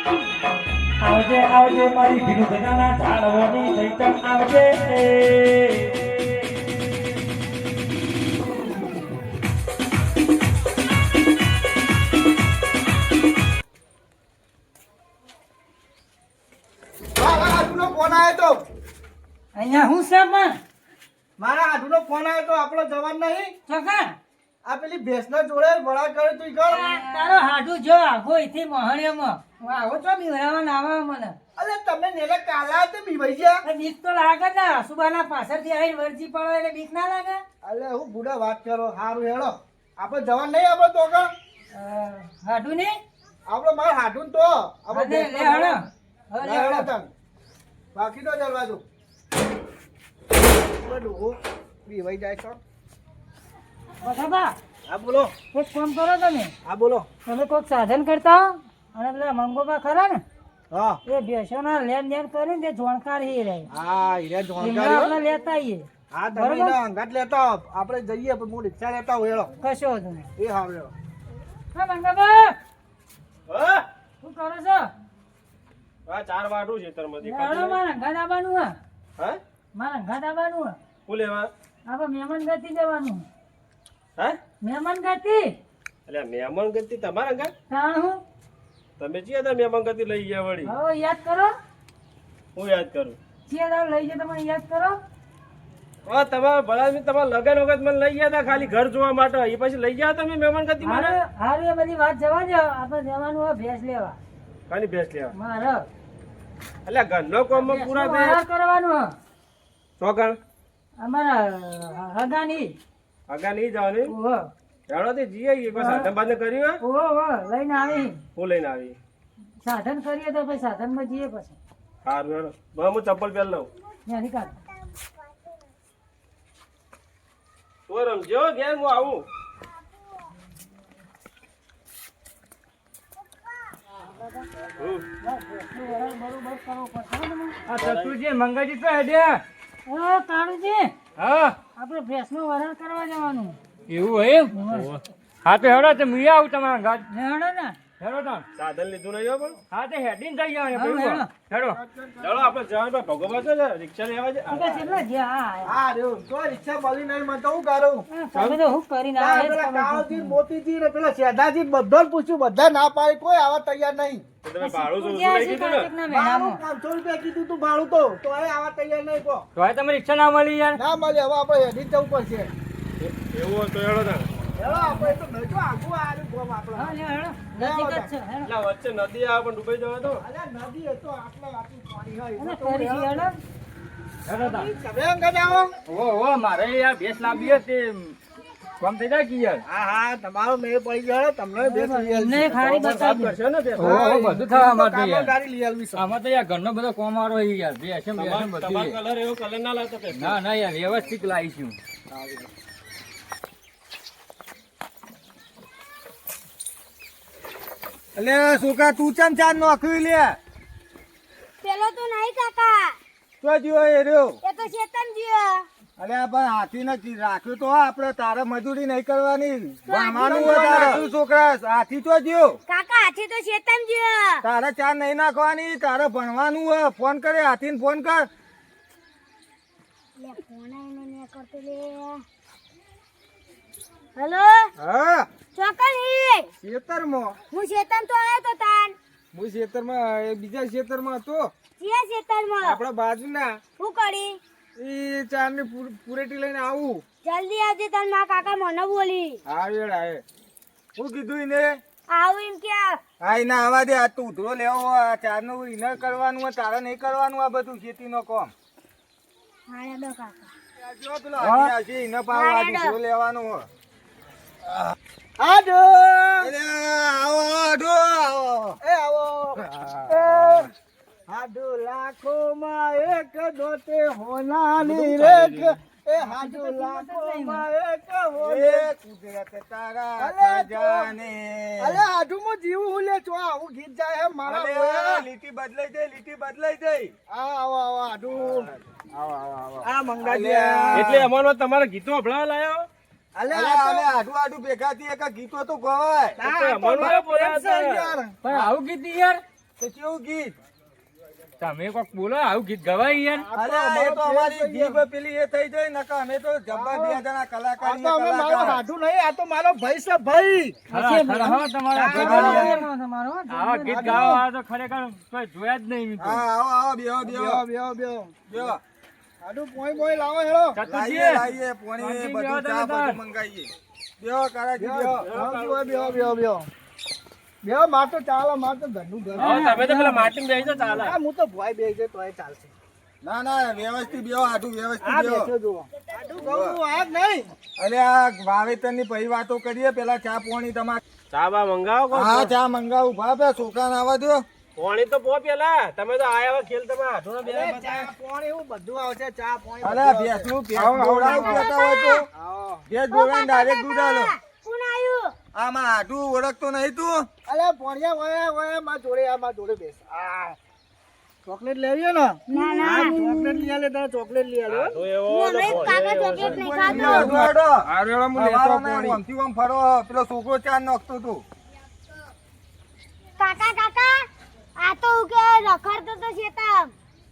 આવજે આવજે મારી ભીલું ઝાડવાની ચૈતન આવજે ફોન આવ્યો તો અહીંયા હું છે પણ મારા હાડુનો ફોન આવ્યો તો આપણો જવાન નહીં ચોકા આ પેલી ભેંસના જોડે વડા કરે તું કર તારો હાડું જો આઘો એથી મોહણિયામાં હું આવો તો બીવરાવા આવા મને અલે તમે નેલે કાલા તે બીવાઈ ગયા બીક તો લાગે ને સુબાના પાછળથી આવીને વરજી પડો એટલે બીક ના લાગે અલે હું બુડા વાત કરો હારું હેડો આપણે જવાન નહીં આપણે તો કા હાડું ને આપણે માર હાડુન તો આપણે લે હળો હવે હેડો તન બાકી તો ચાલવા દો બધું બીવાઈ જાય છો બરાબર હા બોલો એક કામ કરો તમે હા બોલો તમે કોઈક સાધન કરતા હો અને પેલા મંગોબા ખરા ને હા એ બેસોના લેન દેન કરીને તે જોણકાર હી રહે હા હીરા એમને જોણકારી આપણે લેતા આવીએ હા તમે એના અંગાત લેતા આવો. આપણે જઈએ પણ હું રિક્ષા લેતા હોય હેડો કશો વાંધો નહીં એ હારું હેડો હા મંગોબા હા શું કરો છો આ ચાર વાટું છે તરમાંથી હેડો મારા ઘર આવવાનું હા હા મારા ઘર આવવાનું હા હું લેવા આપણે મહેમાન ગતિ જવાનું હા મહેમાન ગતિ એટલે મહેમાન ગતિ તમારા ઘર તાણ હું તમે જે હતા મહેમાન ગતિ લઈ ગયા વળી હવે યાદ કરો હું યાદ કરું જે દાવ લઈ જાય તમે યાદ કરો હા તમારા ભલા તમારા લગન વખત મને લઈ ગયા હતા ખાલી ઘર જોવા માટે એ પછી લઈ ગયા તમે મહેમાન ગતિ મને હારું એ બધી વાત જવા દો આપણે જવાનું હોય ભેંસ લેવા ખાલી ભેંસ લેવા મારે એટલે ઘરનો કામ પૂરા ભેંસનું થાય વહાણ કરવાનું હોય ચોકણ અમારા હગાની આગા નહીં જવાની ઓહો જાણો તે જઈએ કોઈ સાધન બાધન કર્યું હોય ઓહો લઈને આવી હું લઈને આવી સાધન કરીએ તો પછી સાધનમાં જઈએ પછી સારું હેડો બસ હું ચપ્પલ પહેર લઉં ત્યાંથી કાઢ તો રમજો ઘેર હું આવું મંગાજી તો હેડ્યા ઓ કાળુજી હા આપણે ભેંસનું વરણ કરવા જવાનું એવું હોય એમ હા તો હેડો તો હું આવું તમારા ઘર હેડો ને હેડો તો સાધન લીધું નહીં હો પણ હા તો હેડીને થઈ ગયા હા, હેડો ચાલો આપણે જવાનું ભગવા છે ને રિક્ષા લેવા છે તું કે કેટલા જ્યાં હા રેવ તો રિક્ષા મળી નહીં મને તો હું કરું તમે તો હું કરીને આ આવ્યા પેલા જ તમે. કાળોજી, મોતીજી ને પેલા શેઠાજી બધાને પૂછ્યું બધા ના પાડી કોઈ આવા તૈયાર નહીં તો તમે ભાડું તું શું જ્યાં લઈ છે કીધું ને કાર્તિકના ભાડું મહિનામાં. 500 રૂપિયા કીધું તું ભાડું તો એ આવા તૈયાર નહીં કો તો તમે રિક્ષા ના મળી યાર ના મળે હવે આપણે હેડી જવું પડશે એવું હોય તો હેડો તાણ. હેલો આપણે તો નજો આગુ આર્યું ગોમ હા, આપણે લે, હેડો. નજીક જ છે, હેડો. એટલે વચ્ચે નદી આવે પણ ડૂબાઈ જવા તો અલ્યા નદી હતો આટલા આટલું પાણી હોય અને એમાં તો ફરીથી હેડો. હેડો તા તમે અંગત આવો ઓ મારે યાર ભેંસ લાવી હતી કોમ થઈ જાય કે યાર હા હા તમારો મેળ પડી ગયો તમને બે એમને ખારી બતાવજો. કરશે ને તે ઓહો, બધું થવા માટે યાર. ગાડી લઈ આવવી છે આમાં તો યાર ઘરનો બધો કોમારો છે યાર ભેંસ એમ ભેંસ એમ બધું તમારો છે. કલર એવો કલર ના લાગતો કે ના ના યાર વ્યવસ્થિત લાવીશું એટલે સુકા તું ચમ ચાર નોકરી લે પેલો તો નહીં કાકા તો જીવો એ રહ્યો એ તો ચેતન જીઓ અરે આ પણ હાથી નથી રાખ્યું તો આપણે તારે મજૂરી નહીં કરવાની ભણવાનું હોય તારે તું છોકરા હાથી તો જ્યો કાકા હાથી તો ચેતન જીઓ તારે ચાર નહીં નાખવાની તારે ભણવાનું હોય ફોન કરે હાથીને ફોન કર લે ફોન આઈને ને કરતો લે હેલો હા ચોકન હી ખેતરમાં હું ચેતન તો આયો તો તાન હું ખેતરમાં બીજા ખેતરમાં હતો જે ચેતનમાં આપણા બાજુના હું કરી એ ચારની પુરેટી લઈને આવું જલ્દી આવજે તન માં કાકા મને બોલી હા વેળ આવે હું કીધું એને આવું એમ કે હા એના આવા દે આ તું ઉધરો લેવો હોય આ ચારનું ઇનર કરવાનું હોય તારે નહીં કરવાનું આ બધું ખેતીનો કામ હાણે દો કાકા જો પેલો હાથી આવશે એને પાવ આ ઉધરો લેવાનું હોય આડો. એટલે આવો આડો આવો એ આવો હાડુ લાખોમાં એક દોતે હોનાની રેખ એ હાડુ લાખોમાં એક હોને કુદરત તારા ખજાને અલે હાડુ મો જીવું લે તો આવું ગીત જાય હે મારા લીટી બદલાઈ જાય આવો આવો હાડુ આવો આ મંગાજી એટલે અમારો તમારા ગીતો હભળાવા લાયો અલે હાડુ હાડુ ભેગા થી એક ગીતો તો ગવાય અમારો બોલ્યા હતા. પણ આવું કીધું યાર તો કેવું ગીત? તમે કોક બોલો આવું ગીત ગવાય યાર. અરે એ તો અમારી જીભ પેલી એ થઈ જાય નકા અમે તો જબ્બર બે જણા કલાકાર આ તો અમે મારો હાડું નહીં, આ તો મારો ભાઈ છે ભાઈ. ખરા, ખરા, હો, તમારા ભાઈ યાર. તમારો આવા ગીત ગાવા વાળા તો ખરેખર કોઈ જોયા જ નહીં મેં તો. હા આવો બેહો બેહો બેહો બેહો. બેહો હાડું પોઈ લાવો હેડો. ચતુરજી, લાઈએ પોણી બધું ચા બધું મંગાઈએ બેહો કારાજી બેહો બેહો બેહો બેહો બેહો. માર તો ચાલો, માર તો ઘરનું ઘર. હા, તમે તો પેલા માટીમ બેસી જાઓ, ચાલે. હા, હું તો ભોય બેહી જાય તોય ચાલશે. ના ના વ્યવસ્થિત બેહો આટું આ વ્યવસ્થિત બેઠો બેહો જુઓ. હાડું ગૌનું આ જ નહીં. અરે આ વાવેતર ની પહી વાતો કરીએ પેલા ચા પોણી તમારે ચા બા મંગાવો કોક. હા ચા મંગાવું ભાભે છોકરા આવવા દો પોણી તો પો પેલા, તમે તો આયા હોય ખેલ તમે હાથોનો બે અરે ચા પાણી એવું બધું આવશે, ચા પાણી અરે ભેંસનું ભેંસ દોડાવું કહેતા હોય તો આવો. ભેંસ દોડાવીને ડાયરેક્ટ દૂધ આલો કોણ આવ્યું? આમાં આટું ઓળખતો નહીં તું અલે પોણિયા વયા વયા માં જોડે આ માં જોડે બેસ. આ ચોકલેટ લેવી ને? ના ના હા, ચોકલેટ લઈ આલે, તારે ચોકલેટ લઈ આલે. તો એવો હું હમણાં કાકા ચોકલેટ નહીં ખાતો. આમથી આમ ફરો પેલો છોકરો ચાર નાખતો તું કાકા કાકા આ તો હું કે રખડતો તો શેતમ.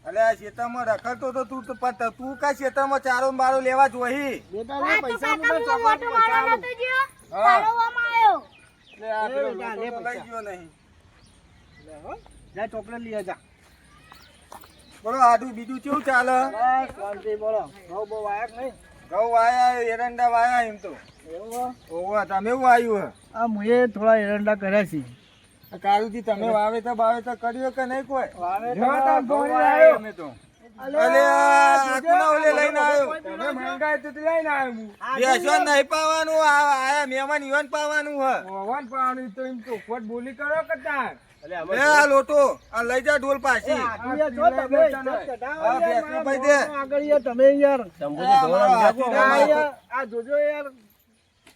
અલે આ ખેતરમાં રખડતો તો તું તો પણ તું કા ખેતરમાં ચારો ને બારો લેવા જ વહી બેટા આ લે તો પૈસા કાકા મુકા હું મોટો ચોકલેટ મારો પૈસા નતો જ્યો. હા. પાડવામાં આવ્યો. એટલે આ પેલો લે, લે લોકો તો લઈ પૈસા. ગયો નહીં લે હો. જા ચોકલેટ લઈ જા. બોલો આટું બીજું કેવું ચાલે બસ શાંતિ બોલો. ઘઉં બહુ વાયા કે નહીં? ઘઉં વાયા એરંડા વાયા એમ તો એવું હો? ઓવા તમે એવું આવ્યું આ મુએ થોડા એરંડા કર્યા છે. હે કારુજી તમે વાવેતર બાવેતર કર્યું કે નહીં કોઈ વાવેતર ઘઉં ઘઉં વાયા આવ્યો. અમે તો અલે અલે આ કોના ઓલે લઈને આવ્યો તમે મંગાય તો લઈને આવ્યો બેસો નહીં પાવાનું આયા મહેમાન ઈવન પાવાનું હે ઓવન પાવાનું તો એમ તો ખોટ બોલી કરો કતા એટલે લે આ લોટો આ લઈ જા ઢોલ પાછી આટલું જો તમે ચઢાવો હા, યાર, ભેંસનો મારા ભાઈ દે. મોઢું આગળ યાર તમે યાર. શંભુજી ધોરણ આ બીજા મારો આ હાથી યાર, આ જોજો યાર.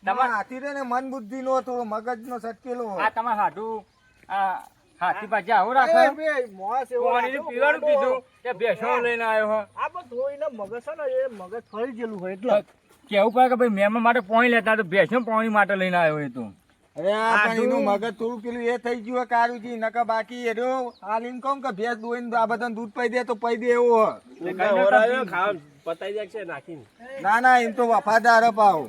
તમારા હાથી રે ને મન બુદ્ધિ નો થોડો મગજ નો સટકેલો હોય. આ તમારે હાડું આ હાથી પાછી આવું એ રાખે. બે મોસ એવો પાણીનું રાખો, પીવાનું મોટો. કીધું કે ભેંસો લઈને આવ્યો હો. આ પણ થોડીને મગજ છે ને એ મગજ ફરી ગયેલું હોય એટલે કેવું પડે કે ભાઈ મહેમાન માટે પાણી લેતા તો ભેંસો પાણી માટે લઈને આવ્યો એ તું. અરે આ પણ એનું મગજ થોડું પેલું એ થઈ ગયું કારુજી નકા બાકી એ રહ્યો હાલ એમ કહું કે ભેંસ દોઈને આ બધાને દૂધ પી દે તો પી દે એવો હે. ખાવા પતાઈ જાય છે નાખીને. ના ના એમ તો વફાદાર અપાવો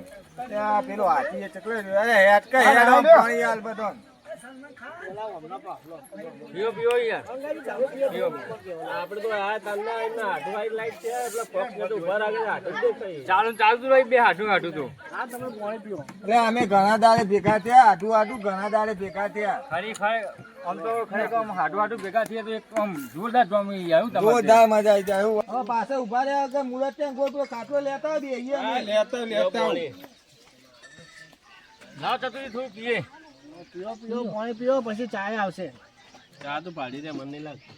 આ પેલો હાથી એ ચકલો રહ્યો. અરે હેડ કે હેડ આમ પાણી હાલ બધો પીવો પીવો યાર. આપણે તો આ તારના એમના હાથો વાળી લાઈટ છે એટલે પગ બધું ઉભા રાખે છે, હાથો જ દેખાય. ચાલતું રહી બે હાડું હાડું તો. આ તમે પાણી પીવો. એટલે અમે ઘણા દાડે ભેગા થયા આટું આટું ઘણા દાડે ભેગા થયા ખરેખર આમ તો ખરેખર આમ હાડું હાડું ભેગા થયા તો એક આમ જોરદાર જમી આવ્યું તમારે. જોરદાર મજા આવી જાય એવું. હવે પાછા ઉભા રહ્યા કે મુરત ત્યાં કોઈ પેલો ખાટલો લેતા આવી લેતા લાવ ચતુરી થોડું પીએ. પીવો પીવો પાણી પીવો પછી ચાય આવશે. ચા તો પાડી દે, મને નહીં લાગતું.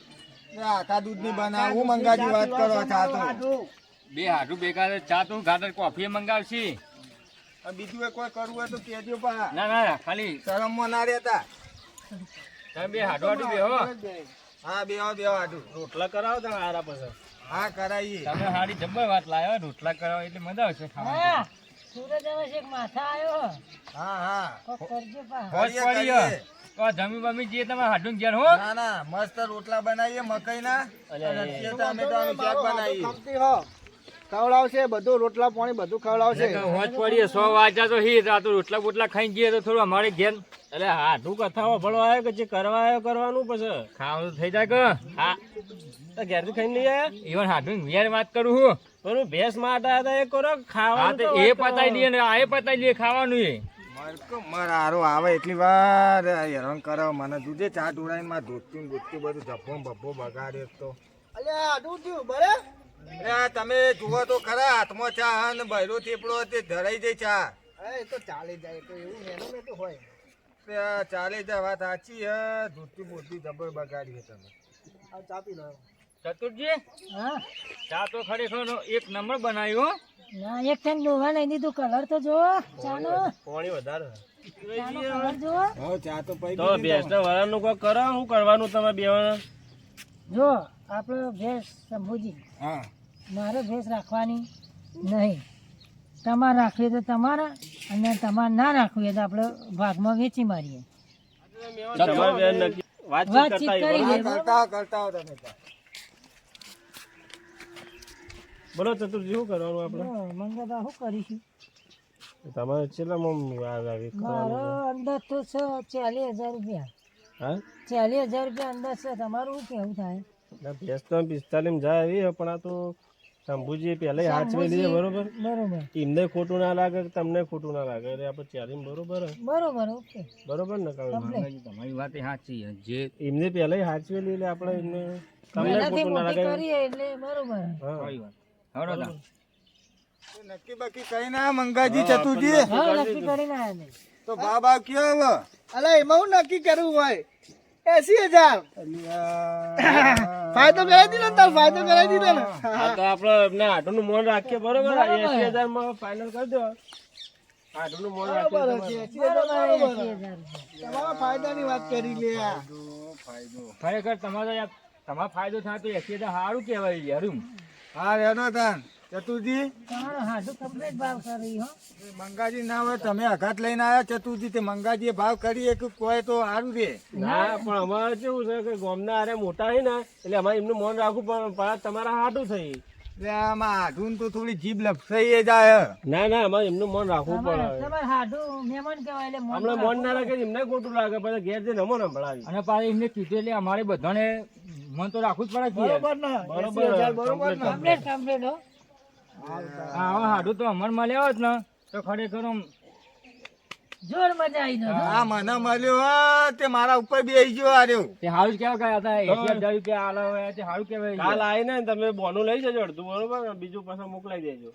આખા દૂધ ની બનાવ હું મંગાજી વાત કરો ચા તો બે હાડું ભેગા છે. ચા તો ગાટર કોફી મંગાવશી. હવે બીજું એ કોઈ કરવું હોય તો કહેજો પા ના ના ખાલી શરમમાં ના રહેતા તમે બે હાડું હાડું બેહો. હા બેહો બેહો આટું રોટલા કરાવો તમે આરા પછી. હા કરાઈએ તમે હારી જબ્બર વાત લાવ્યો. રોટલા કરવા એટલે મજા આવશે ખાવાની. હા સૂરજ હવે શેક માથા આવ્યો. હા હા કોક કરજો પા. હોશ કરીએ, પડી કરીએ. તો જમી બમી જઈએ તમે હાડું ઘેર હો. ના ના મસ્ત રોટલા બનાવીએ મકઈ ના ટામેટાનું શાક બનાવીએ કમતી હો ખવડાવશે બધું રોટલા પાણી બધું ખવડાવશે. હોશ પડીએ 100 વાગ્યા તો હી આ તો રોટલા બોટલા ખાઈને જઈએ તો થોડું અમારે ઘેર એટલે હાથું કથાઓ ભળો આવ્યો કે જે કરવા આવ્યો કરવાનું પછી. ખાવાનું તો થઈ જાય કે. હા તો ઘેરથી ખાઈને નહીં આવ્યા? ઈવન હાડું ઘેર વાત કરું હું. પણ ભેંસ માટે આવ્યા હતા એ કરો, હા ખાવાનું તો તો એ વાત કરો. પતાઈ દઈએ ને આ એ પતાઈ દઈએ ખાવાનું એ. હારો આવે એટલી વાર હેરાન કરે મને દૂધે ચા ઢોળાઈને માં ધોતું બધું ધબ્બો ભબ્બો બગાડ્યો તો અલ્યા આડું થયું બરે. અરે તમે જુઓ તો ખરા હાથમાં ચા અને બૈરો થેપડો તે ધરાઈ જાય ચા એ તો ચાલી જાય તો એવું નેનું ને તો હોય. તે ચાલે જાય વાત સાચી હે ધોતી બોતી જબર બગાડી હે તમે આ ચા પી લો. ચતુરજી હા ચા તો ખરેખર એક નંબર બનાવ્યો. ના એક ટાઈમ દોવા લઈ દીધું કલર તો જો ચાનો પાણી વધારે. કલર જો. હવે ચા તો પી તો ભેંસના વરાળનું કોઈ કરો, શું કરવાનું તમે બેવાના? જો આપણે ભેંસ શંભુજી હા મારે ભેંસ રાખવાની નહીં. તમારે રાખવી તો તમારે અને તમારે ના રાખવી તો આપણે ભાગમાં વેચી મારીએ. તમારે બેન નક્કી. વાતચીત કરતા હા, હોય, બરોબર? કરતા હો તમે તાર. બોલો ચતુરજી શું કરવાનું આપણે મંગળા શું કરીશું તમારે કેટલામાં મારો અંદાજ તો છે 40,000 રૂપિયા હા 40,000 રૂપિયા અંદાજ છે તમારું શું કેવું થાય ના, ભેંસ તો 45 જાય એવી છે, પણ આ તો શંભુજી પહેલા હાચવેલી છે, બરોબર? બરોબર એમને ખોટું ના લાગે કે તમને ખોટું ના લાગે એટલે આપણે ચાલીને બરોબર હે? બરોબર ઓકે બરોબર ને કાકા? તમારી વાત એ સાચી છે. જે એમને પહેલા હાચવેલી એટલે આપણે એમને તમને પહેલાથી ખોટું ના મોટી લાગે. કરીએ એટલે બરોબર હા ખરી વાત. હવડો તા. નક્કી બાકી કઈ ના મંગાજી ચતુજી હા નક્કી કરીને આયા ને તો બાબા કયો હવે અલે એમાં હું નક્કી કરવું હોય 80,000 ફાયદો કરાવી દીધો ને તાર ફાયદો કરાવી દીધો ને આ તો આપણે એમને આટલું મોન રાખીએ, બરોબર? 80,000 માં ફાઇનલ કરી દો. આટલું મોન રાખીએ તમારે. તમારા ફાયદાની વાત કરી લે ખરેખર તમારો ફાયદો થાય તો 80,000 સારું કહેવાય યાર. હા રેનો તાન ચતુરજી તમારો હાથું કમ્પ્લીટ ભાવ કરી હો મંગાજી ના હોય તમે અઘાત લઈને આવ્યા ચતુરજી તે મંગાજીએ ભાવ કરીએ કે કોઈ તો સારું રે ના, પણ અમારે કેવું છે કે ગામના આરે મોટા છે ને એટલે અમારે એમનું મોન રાખવું પણ પાછા તમારા હાટું થઈ. એટલે આમાં આધુન તો થોડી જીભ લપસાઈ જાય ના ના, અમારે એમનું મોન રાખવું પડે. તમારે હાથું મહેમાન કહેવાય એટલે મોન હમણાં મોન ના રાખે એમને ખોટું લાગે, પછી ઘેર જઈને અમો સંભળાવી. અને પાછી એમને કીધું એટલે અમારે બધાને મન તો રાખવું જ પડે કે યાર. બરોબર ને બરોબર 80,000 બરોબર ને કમ્પ્લીટ કમ્પ્લીટ હો હા હવે હાડું તો અમર મળ્યા હોત ને તો ખરેખર આમ જોર મજા આવી ને હા મને મળ્યો હા, તે મારા ઉપર બેસી ગયો આર્યો તે હારું જ કેવા ગયા હતા 80,000 રૂપિયા આલા હોય તે હારું કહેવાય કાલ આવીને તમે બોનું લઈ જજો અડધું, બરોબર? બીજું પાછું મોકલાઈ દેજો.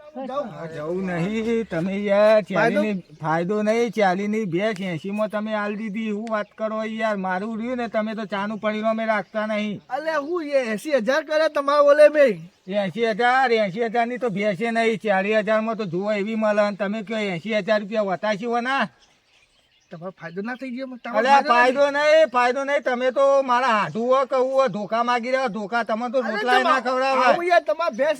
જવું નહીં તમે યાર ચાલીની ફાયદો નહીં ચાલીની ભેંસ 80 માં તમે આલ દીધી હું વાત કરો યાર મારું રહ્યું ને તમે તો ચાનું પડીનો મેં રાખતા નહીં અલે હું એ 80,000 કરે તમારે ઓલે બે 80,000 ની તો ભેંસે નહીં 40,000 માં તો જુઓ એવી મળે અને તમે કહો 80,000 રૂપિયા વતાશી હો ના તમારો ફાયદો ના થઈ ગયો અલ્યા ફાયદો નહીં તમે તો મારા હાથું હો કહું હો ધોકા માગી રહ્યા ધોકા તમે તો રોટલા ના ખવડાવે યાર તમારા ભેંસ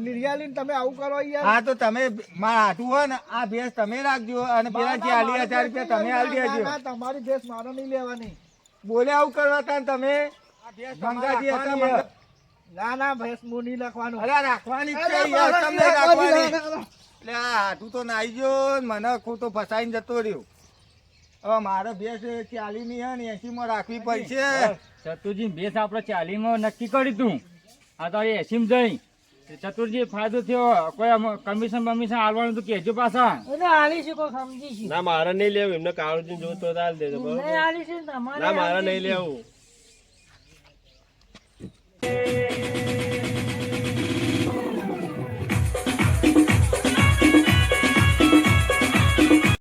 રિયાલીને તમે આવું કરો યાર હા તો તમે મારા હાથું હોય ને આ ભેંસ તમે રાખજો અને પેલા 40,000 રૂપિયા તમે આલી દેજો ના, તમારી ભેંસ મારે નહીં લેવાની બોલે આવું કરવા તા તમે મંગાજી હતા ના ના ભેંસ હું નહીં લખવાનું અરે રાખવાની જ છે યાર તમને રાખવાની એટલે આ હાથું તો નાઈ ગયો ને મને ખોટો ફસાઈને જતો રહ્યો હવે મારે ભેંસ 40 ની હે ને 80 માં રાખવી પડશે ચતુરજી બેસ આપણે 40 માં નક્કી કર્યું તું આ તો 80 જઈ ચતુરજી ફાયદો થયો કોઈ કમિશન બમિશન આલવાનું તો કહેજો પાછા એટલે આલીશું કોઈ સમજીશું ના, મારે નહીં લેવું. એમને કાળુજી જોતો હાલ દેજો, બરોબર? નહીં આલીશું તમારે ના, મારે નહીં લેવું.